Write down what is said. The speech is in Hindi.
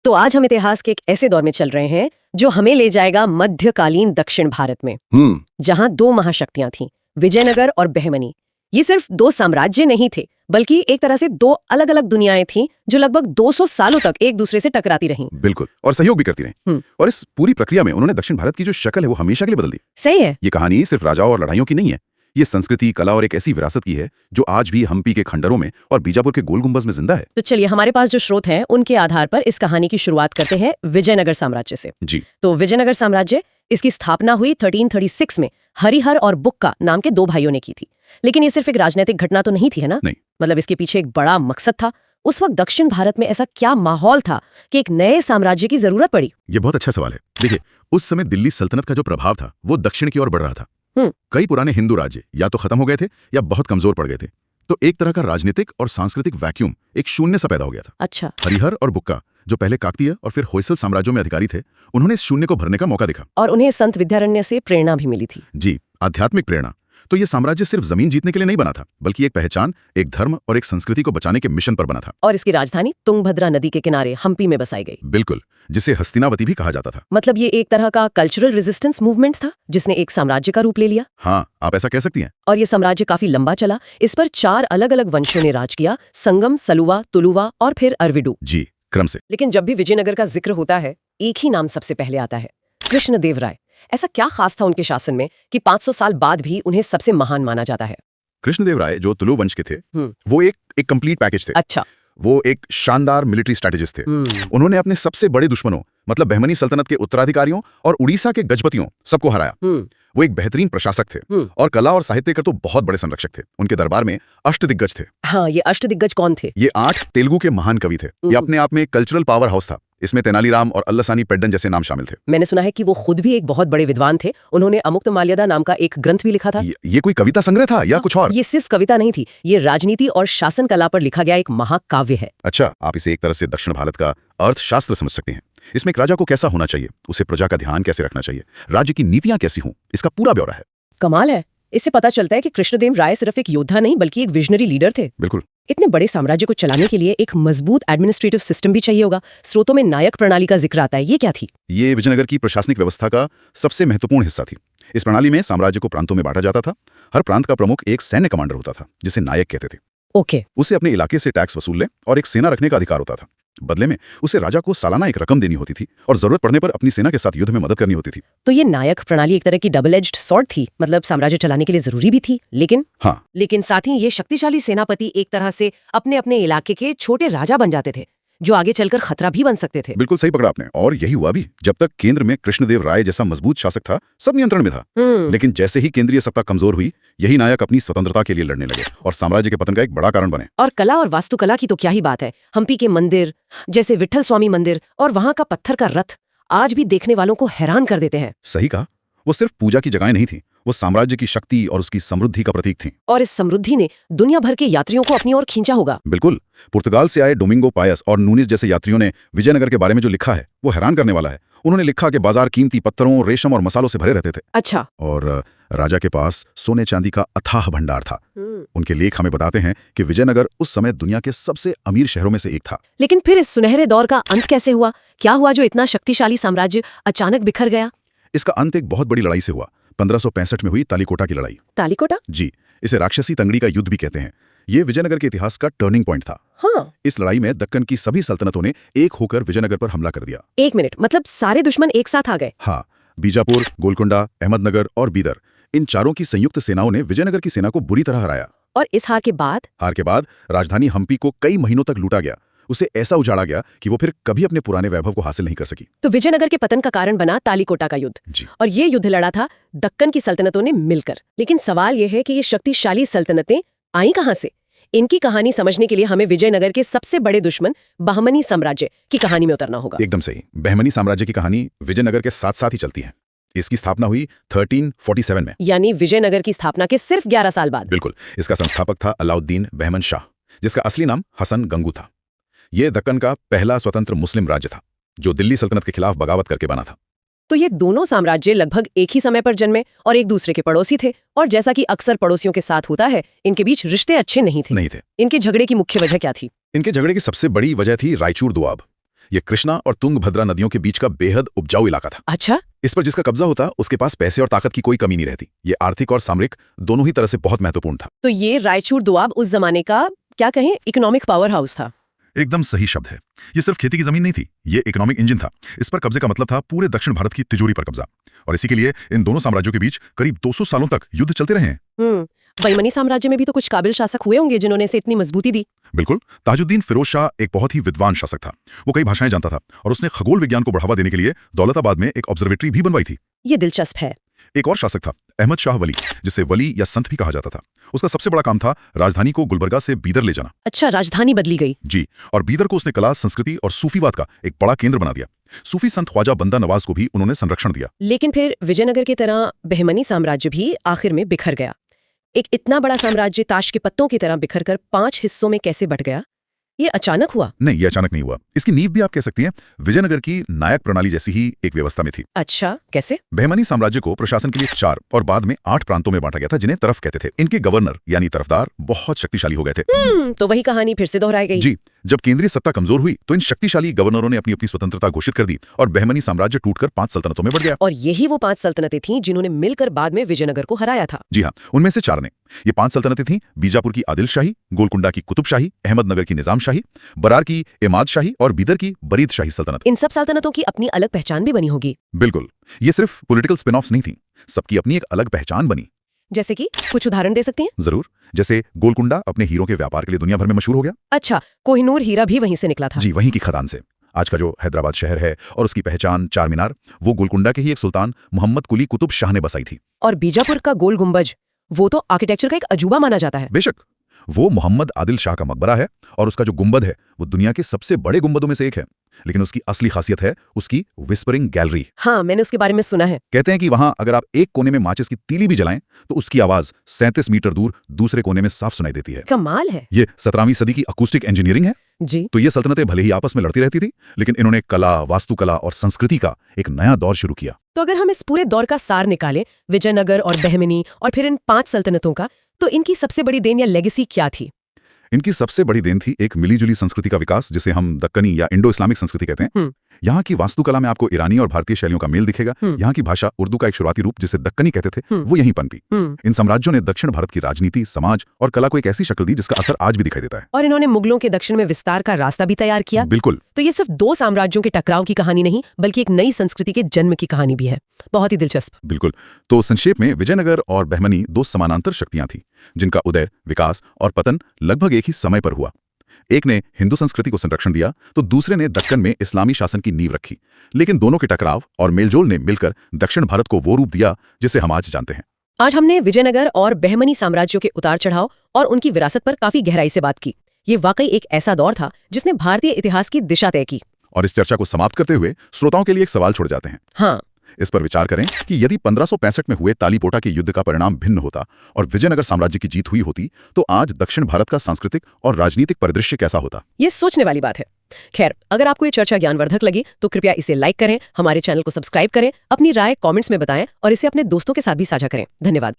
तो आज हम इतिहास के एक ऐसे दौर में चल रहे हैं जो हमें ले जाएगा मध्यकालीन दक्षिण भारत में, जहां दो महाशक्तियां थीं, विजयनगर और बहमनी। ये सिर्फ दो साम्राज्य नहीं थे, बल्कि एक तरह से दो अलग अलग दुनियाएं थीं जो लगभग 200 सालों तक एक दूसरे से टकराती रहीं। बिल्कुल, और सहयोग भी करती रहीं। और इस पूरी प्रक्रिया में उन्होंने दक्षिण भारत की जो शक्ल है वो हमेशा के लिए बदल दी। सही है। ये कहानी सिर्फ राजाओं और लड़ाइयों की नहीं है, ये संस्कृति, कला और एक ऐसी विरासत की है जो आज भी हम्पी के खंडरों में और बीजापुर के गोल गुंबज में जिंदा है। तो चलिए, हमारे पास जो स्रोत हैं उनके आधार पर इस कहानी की शुरुआत करते हैं विजयनगर साम्राज्य से। जी। तो विजयनगर साम्राज्य, इसकी स्थापना हुई 1336 में हरिहर और बुक्का नाम के दो भाइयों ने की थी। लेकिन ये सिर्फ एक राजनीतिक घटना तो नहीं थी, है ना? नहीं। मतलब इसके पीछे एक बड़ा मकसद था। उस वक्त दक्षिण भारत में ऐसा क्या माहौल था कि एक नए साम्राज्य की जरूरत पड़ी? ये बहुत अच्छा सवाल है। देखिए, उस समय दिल्ली सल्तनत का जो प्रभाव था वो दक्षिण की ओर बढ़ रहा था। कई पुराने हिंदू राज्य या तो खत्म हो गए थे या बहुत कमजोर पड़ गए थे। तो एक तरह का राजनीतिक और सांस्कृतिक वैक्यूम, एक शून्य सा पैदा हो गया था। अच्छा। हरिहर और बुक्का, जो पहले काकतीय और फिर होयसल साम्राज्यों में अधिकारी थे, उन्होंने इस शून्य को भरने का मौका देखा। और उन्हें संत विद्यारण्य से प्रेरणा भी मिली थी। जी, आध्यात्मिक प्रेरणा। तो ये साम्राज्य सिर्फ जमीन जीतने के लिए नहीं बना था, बल्कि एक पहचान, एक धर्म और एक संस्कृति को बचाने के मिशन पर बना था। और इसकी राजधानी तुंगभद्रा नदी के किनारे हम्पी में बसाई गई। बिल्कुल, जिसे हस्तिनावती भी कहा जाता था। मतलब ये एक तरह का कल्चरल रेजिस्टेंस मूवमेंट था जिसने एक साम्राज्य का रूप ले लिया। हाँ, आप ऐसा कह सकती हैं। और ये साम्राज्य काफी लंबा चला। इस पर 4 अलग अलग वंशों ने राज किया: संगम, सलुवा, तुलुवा और फिर अरविडू। जी, क्रम से। लेकिन जब भी विजयनगर का जिक्र होता है, एक ही नाम सबसे पहले आता है, कृष्णदेवराय। ऐसा क्या खास था उनके शासन में कि 500 साल बाद भी उन्हें सबसे महान माना जाता है? कृष्णदेवराय जो तुलु वंश के थे, वो एक कंप्लीट पैकेज थे। अच्छा। वो एक शानदार मिलिट्री स्ट्रेटेजिस्ट थे। उन्होंने अपने सबसे बड़े दुश्मनों, मतलब बहमनी सल्तनत के उत्तराधिकारियों और उड़ीसा के गजपतियों, सबको हराया। वो एक बेहतरीन प्रशासक थे और कला और साहित्य के तो बहुत बड़े संरक्षक थे। उनके दरबार में अष्टदिग्गज थे। हाँ, ये अष्टदिग्गज कौन थे? ये 8 तेलुगु के महान कवि थे। ये अपने आप में कल्चरल पावर हाउस था। इसमें तेनालीराम और अल्लसानी पेड्डन जैसे नाम शामिल थे। मैंने सुना है कि वो खुद भी एक बहुत बड़े विद्वान थे। उन्होंने अमुक्तमाल्यदा नाम का एक ग्रंथ भी लिखा था। ये कोई कविता संग्रह था या कुछ और? ये सिर्फ कविता नहीं थी, ये राजनीति और शासन कला पर लिखा गया एक महाकाव्य है। अच्छा, आप इसे एक तरह से दक्षिण भारत का अर्थशास्त्र समझ सकते हैं। इसमें एक राजा को कैसा होना चाहिए, उसे प्रजा का ध्यान कैसे रखना चाहिए, राज्य की नीतियां कैसी हों, इसका पूरा ब्यौरा है। कमाल है। इससे पता चलता है कि कृष्णदेव राय सिर्फ एक योद्धा नहीं बल्कि एक विजनरी लीडर थे। बिल्कुल। इतने बड़े साम्राज्य को चलाने के लिए एक मजबूत एडमिनिस्ट्रेटिव सिस्टम भी चाहिए होगा। स्रोतों में नायक प्रणाली का जिक्र आता है, ये क्या थी? ये विजयनगर की प्रशासनिक व्यवस्था का सबसे महत्वपूर्ण हिस्सा थी। इस प्रणाली में साम्राज्य को प्रांतों में बांटा जाता था। हर प्रांत का प्रमुख एक सैन्य कमांडर होता था, जिसे नायक कहते थे। ओके। उसे अपने इलाके से टैक्स वसूलने और एक सेना रखने का अधिकार होता था। बदले में उसे राजा को सालाना एक रकम देनी होती थी और जरूरत पड़ने पर अपनी सेना के साथ युद्ध में मदद करनी होती थी। तो ये नायक प्रणाली एक तरह की डबल एज्ड स्वॉर्ड थी, मतलब साम्राज्य चलाने के लिए जरूरी भी थी, लेकिन साथ ही ये शक्तिशाली सेनापति एक तरह से अपने अपने इलाके के छोटे राजा बन जाते थे, जो आगे चलकर खतरा भी बन सकते थे। बिल्कुल सही पकड़ा आपने, और यही हुआ भी। जब तक केंद्र में कृष्णदेव राय जैसा मजबूत शासक था, सब नियंत्रण में था। लेकिन जैसे ही केंद्रीय सत्ता कमजोर हुई, यही नायक अपनी स्वतंत्रता के लिए लड़ने लगे और साम्राज्य के पतन का एक बड़ा कारण बने। और कला और वास्तुकला की तो क्या ही बात है। हम्पी के मंदिर जैसे विट्ठल स्वामी मंदिर और वहां का पत्थर का रथ आज भी देखने वालों को हैरान कर देते हैं। सही कहा, वो सिर्फ पूजा की जगहें नहीं थी, वो साम्राज्य की शक्ति और उसकी समृद्धि का प्रतीक थी। और इस समृद्धि ने दुनिया भर के यात्रियों को अपनी ओर खींचा होगा। बिल्कुल। पुर्तगाल से आए डोमिंगो पायस और नूनिस जैसे यात्रियों ने विजयनगर के बारे में जो लिखा है वो हैरान करने वाला है। उन्होंने लिखा कि बाजार कीमती पत्थरों, रेशम और मसालों से भरे रहते थे। अच्छा। और राजा के पास सोने चांदी का अथाह भंडार था। उनके लेख हमें बताते हैं कि विजयनगर उस समय दुनिया के सबसे अमीर शहरों में से एक था। लेकिन फिर इस सुनहरे दौर का अंत कैसे हुआ? क्या हुआ जो इतना शक्तिशाली साम्राज्य अचानक बिखर गया? इसका अंत एक बहुत बड़ी लड़ाई से हुआ। 1565 में हुई तालीकोटा की लड़ाई। तालीकोटा? जी, इसे राक्षसी तंगड़ी का युद्ध भी कहते हैं। ये विजयनगर के इतिहास का टर्निंग पॉइंट था। हाँ। इस लड़ाई में दक्कन की सभी सल्तनतों ने एक होकर विजयनगर पर हमला कर दिया। एक मिनट, मतलब सारे दुश्मन एक साथ आ गए? हाँ, बीजापुर, गोलकुंडा, अहमदनगर और बीदर, इन चारों की संयुक्त सेनाओं ने विजयनगर की सेना को बुरी तरह हराया। और इस हार के बाद राजधानी हम्पी को कई महीनों तक लूटा गया। उसे ऐसा उजाड़ा गया कि वो फिर कभी अपने पुराने वैभव को हासिल नहीं कर सकी। तो विजयनगर के पतन का कारण बना तालीकोटा का युद्ध। जी। और ये युद्ध लड़ा था दक्कन की सल्तनतों ने मिलकर। लेकिन सवाल यह है कि ये शक्तिशाली सल्तनतें आई कहां से? इनकी कहानी समझने के लिए हमें विजयनगर के सबसे बड़े दुश्मन बहमनी साम्राज्य की कहानी में उतरना होगा। एकदम सही। बहमनी साम्राज्य की कहानी विजयनगर के साथ साथ ही चलती है। इसकी स्थापना हुई 1347 में, यानी विजयनगर की स्थापना के सिर्फ 11 साल बाद। बिल्कुल। इसका संस्थापक था अलाउद्दीन बहमन शाह, जिसका असली नाम हसन गंगू था। यह दक्कन का पहला स्वतंत्र मुस्लिम राज्य था जो दिल्ली सल्तनत के खिलाफ बगावत करके बना था। तो ये दोनों साम्राज्य लगभग एक ही समय पर जन्मे और एक दूसरे के पड़ोसी थे। और जैसा कि अक्सर पड़ोसियों के साथ होता है, इनके बीच रिश्ते अच्छे नहीं थे। नहीं थे। इनके झगड़े की मुख्य वजह क्या थी? इनके झगड़े की सबसे बड़ी वजह थी रायचूर दोआब। ये कृष्णा और तुंगभद्रा नदियों के बीच का बेहद उपजाऊ इलाका था। अच्छा, इस पर जिसका कब्जा होता उसके पास पैसे और ताकत की कोई कमी नहीं रहती। ये आर्थिक और सामरिक दोनों ही तरह से बहुत महत्वपूर्ण था। तो ये रायचूर दोआब उस जमाने का क्या कहें इकोनॉमिक पावर हाउस था। एकदम सही शब्द है। ये सिर्फ खेती की जमीन नहीं थी, ये इकोनॉमिक इंजन था। इस पर कब्जे का मतलब था पूरे दक्षिण भारत की तिजोरी पर कब्जा। और इसी के लिए इन दोनों साम्राज्यों के बीच करीब 200 सालों तक युद्ध चलते रहे हैं। बहमनी साम्राज्य में भी तो कुछ काबिल शासक हुए होंगे जिन्होंने इसे इतनी मजबूती दी। बिल्कुल। ताजुद्दीन फिरोज शाह एक बहुत ही विद्वान शासक था। वो कई भाषाएं जानता था और उसने खगोल विज्ञान को बढ़ावा देने के लिए दौलताबाद में एक ऑब्जर्वेटरी भी बनवाई थी। ये दिलचस्प है। एक और शासक था अहमद शाह वली, जिसे वली या संत भी कहा जाता था। उसका सबसे बड़ा काम था राजधानी को गुलबर्गा से बीदर ले जाना। अच्छा, राजधानी बदली गई। जी, और बीदर को उसने कला, संस्कृति और सूफीवाद का एक बड़ा केंद्र बना दिया। सूफी संत ख्वाजा बंदा नवाज को भी उन्होंने संरक्षण दिया। लेकिन फिर विजयनगर की तरह बहमनी साम्राज्य भी आखिर में बिखर गया। एक इतना बड़ा साम्राज्य ताश के पत्तों की तरह बिखर कर 5 हिस्सों में कैसे बंट गया? ये अचानक हुआ? नहीं, ये अचानक नहीं हुआ। इसकी नींव भी आप कह सकती हैं विजयनगर की नायक प्रणाली जैसी ही एक व्यवस्था में थी। अच्छा, कैसे? बहमनी साम्राज्य को प्रशासन के लिए 4 और बाद में 8 प्रांतों में बांटा गया था, जिन्हें तरफ कहते थे। इनके गवर्नर यानी तरफदार बहुत शक्तिशाली हो गए थे। तो वही कहानी फिर से दोहराई गई। जी, जब केंद्रीय सत्ता कमजोर हुई तो इन शक्तिशाली गवर्नरों ने अपनी अपनी स्वतंत्रता घोषित कर दी और बहमनी साम्राज्य टूटकर 5 सल्तनतों में बढ़ गया। और यही वो 5 सल्तनतें थीं जिन्होंने मिलकर बाद में विजयनगर को हराया था। जी हाँ, उनमें से 4 ने। ये 5 सल्तनतें थीं बीजापुर की आदिल शाही, गोलकुंडा की कुतुब शाही, अहमदनगर की निजाम शाही, बरार की इमाद शाही और बीदर की बरीद शाही सल्तनत। इन सब सल्तनतों की अपनी अलग पहचान भी बनी होगी। बिल्कुल, ये सिर्फ पॉलिटिकल स्पिन ऑफ्स नहीं थी, सबकी अपनी एक अलग पहचान बनी। जैसे कि कुछ उदाहरण दे सकती हैं? जरूर। जैसे गोलकुंडा अपने हीरों के व्यापार के लिए दुनिया भर में मशहूर हो गया। अच्छा, कोहिनूर हीरा भी वहीं से निकला था। जी, वहीं की खदान से। आज का जो हैदराबाद शहर है और उसकी पहचान चार मीनार, वो गोलकुंडा के ही एक सुल्तान मोहम्मद कुली कुतुब शाह ने बसाई थी। और बीजापुर का गोल गुंबज, वो तो आर्किटेक्चर का एक अजूबा माना जाता है। बेशक, वो मोहम्मद आदिल शाह का मकबरा है और उसका जो गुंबद है वो दुनिया के सबसे बड़े गुंबदों में से एक है। लेकिन उसकी असली खासियत है उसकी विस्परिंग गैलरी। हाँ, मैंने उसके बारे में सुना है। कहते हैं कि वहां अगर आप एक कोने में माचिस की तीली भी जलाएं तो उसकी आवाज 37 मीटर दूर दूसरे कोने में साफ सुनाई देती है। कमाल है। ये 17वीं सदी की अकूस्टिक इंजीनियरिंग है। जी। तो ये सल्तनतें भले ही आपस में लड़ती रहती थी, लेकिन इन्होंने कला, वास्तुकला और संस्कृति का एक नया दौर शुरू किया। तो अगर हम इस पूरे दौर का सार निकालें, विजयनगर और बहमनी और फिर इन 5 सल्तनतों का, तो इनकी सबसे बड़ी देन या लेगेसी क्या थी? इनकी सबसे बड़ी देन थी एक मिलीजुली संस्कृति का विकास, जिसे हम दक्कनी या इंडो इस्लामिक संस्कृति कहते हैं। यहाँ की वास्तुकला में आपको ईरानी और भारतीय शैलियों का मेल दिखेगा। यहाँ की भाषा उर्दू का एक शुरुआती रूप जिसे दक्कनी कहते थे, वो यहीं पनपी। इन साम्राज्यों ने दक्षिण भारत की राजनीति, समाज और कला को एक ऐसी शक्ल दी जिसका असर आज भी दिखाई देता है। और इन्होंने मुगलों के दक्षिण में विस्तार का रास्ता भी तैयार किया। बिल्कुल। तो ये सिर्फ 2 साम्राज्यों के टकराव की कहानी नहीं, बल्कि एक नई संस्कृति के जन्म की कहानी भी है। बहुत ही दिलचस्प। बिल्कुल। तो संक्षेप में विजयनगर और बहमनी 2 समानांतर शक्तियां थी, जिनका उदय, विकास और पतन लगभग एक ही समय पर हुआ। एक ने हिंदू संस्कृति को संरक्षण दिया तो दूसरे ने दक्कन में इस्लामी शासन की नींव रखी। लेकिन दोनों के टकराव और मेलजोल ने मिलकर दक्षिण भारत को वो रूप दिया जिसे हम आज जानते हैं। आज हमने विजयनगर और बहमनी साम्राज्यों के उतार चढ़ाव और उनकी विरासत पर काफी गहराई से बात की। ये वाकई एक ऐसा दौर था जिसने भारतीय इतिहास की दिशा तय की। और इस चर्चा को समाप्त करते हुए श्रोताओं के लिए एक सवाल छोड़ जाते हैं। हाँ, इस पर विचार करें कि यदि 1565 में हुए तालीपोटा के युद्ध का परिणाम भिन्न होता और विजयनगर साम्राज्य की जीत हुई होती, तो आज दक्षिण भारत का सांस्कृतिक और राजनीतिक परिदृश्य कैसा होता? ये सोचने वाली बात है। खैर, अगर आपको ये चर्चा ज्ञानवर्धक लगी तो कृपया इसे लाइक करें, हमारे चैनल को सब्सक्राइब करें, अपनी राय कमेंट्स में बताएं और इसे अपने दोस्तों के साथ भी साझा करें। धन्यवाद।